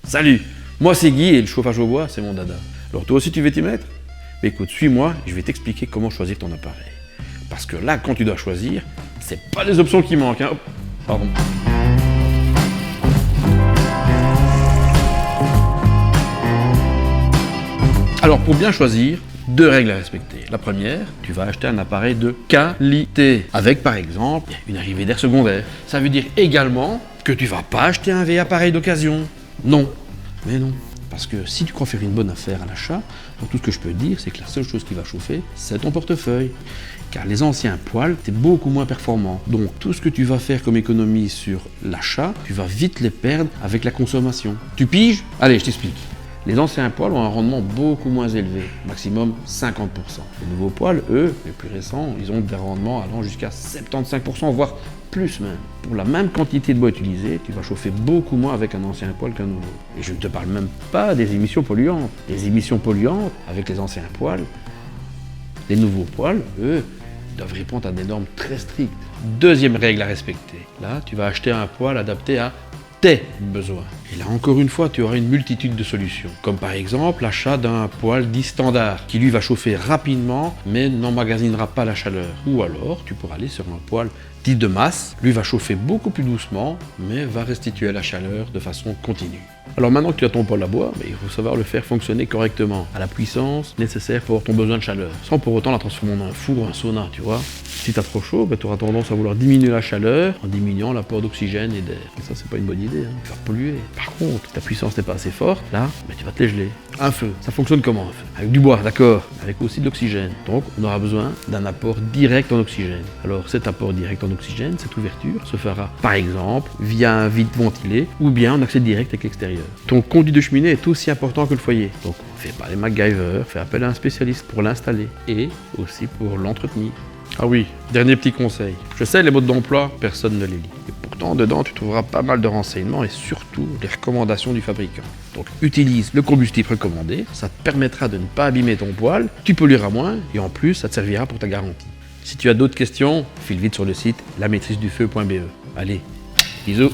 Salut, moi c'est Guy et le chauffage au bois, c'est mon dada. Alors toi aussi tu veux t'y mettre? Mais écoute, suis-moi, je vais t'expliquer comment choisir ton appareil. Parce que là, quand tu dois choisir, c'est pas des options qui manquent, hein. Hop, pardon. Alors pour bien choisir, 2 règles à respecter. La première, tu vas acheter un appareil de qualité, avec par exemple une arrivée d'air secondaire. Ça veut dire également que tu vas pas acheter un vieil appareil d'occasion. Non, mais non. Parce que si tu crois faire une bonne affaire à l'achat, tout ce que je peux te dire, c'est que la seule chose qui va chauffer, c'est ton portefeuille. Car les anciens poils, c'est beaucoup moins performant. Donc tout ce que tu vas faire comme économie sur l'achat, tu vas vite les perdre avec la consommation. Tu piges? Allez, je t'explique. Les anciens poils ont un rendement beaucoup moins élevé, maximum 50%. Les nouveaux poils, eux, les plus récents, ils ont des rendements allant jusqu'à 75%, voire plus même. Pour la même quantité de bois utilisé, tu vas chauffer beaucoup moins avec un ancien poil qu'un nouveau. Et je ne te parle même pas des émissions polluantes. Les émissions polluantes, avec les anciens poils, les nouveaux poils, eux, doivent répondre à des normes très strictes. Deuxième règle à respecter. Là, tu vas acheter un poil adapté à tes besoins. Et là encore une fois, tu auras une multitude de solutions, comme par exemple l'achat d'un poêle dit standard, qui lui va chauffer rapidement, mais n'emmagasinera pas la chaleur. Ou alors, tu pourras aller sur un poêle dit de masse, lui va chauffer beaucoup plus doucement, mais va restituer la chaleur de façon continue. Alors maintenant que tu as ton poêle à bois, il faut savoir le faire fonctionner correctement, à la puissance nécessaire pour ton besoin de chaleur, sans pour autant la transformer en un four ou un sauna, tu vois. Si tu as trop chaud, tu auras tendance à vouloir diminuer la chaleur en diminuant l'apport d'oxygène et d'air. Et ça, c'est pas une bonne idée, hein. Tu vas polluer. Par contre, ta puissance n'est pas assez forte, là, tu vas te les geler. Un feu, ça fonctionne comment un feu? Avec du bois, d'accord, avec aussi de l'oxygène. Donc, on aura besoin d'un apport direct en oxygène. Alors, cet apport direct en oxygène, cette ouverture, se fera par exemple via un vide ventilé ou bien en accès direct avec l'extérieur. Ton conduit de cheminée est aussi important que le foyer. Donc, fais pas les MacGyver, fais appel à un spécialiste pour l'installer et aussi pour l'entretenir. Ah oui, dernier petit conseil. Je sais, les modes d'emploi, personne ne les lit. Et pourtant, dedans, tu trouveras pas mal de renseignements et surtout les recommandations du fabricant. Donc, utilise le combustible recommandé, ça te permettra de ne pas abîmer ton poêle, tu pollueras moins et en plus, ça te servira pour ta garantie. Si tu as d'autres questions, file vite sur le site lamaitrissedufeu.be. Allez, bisous!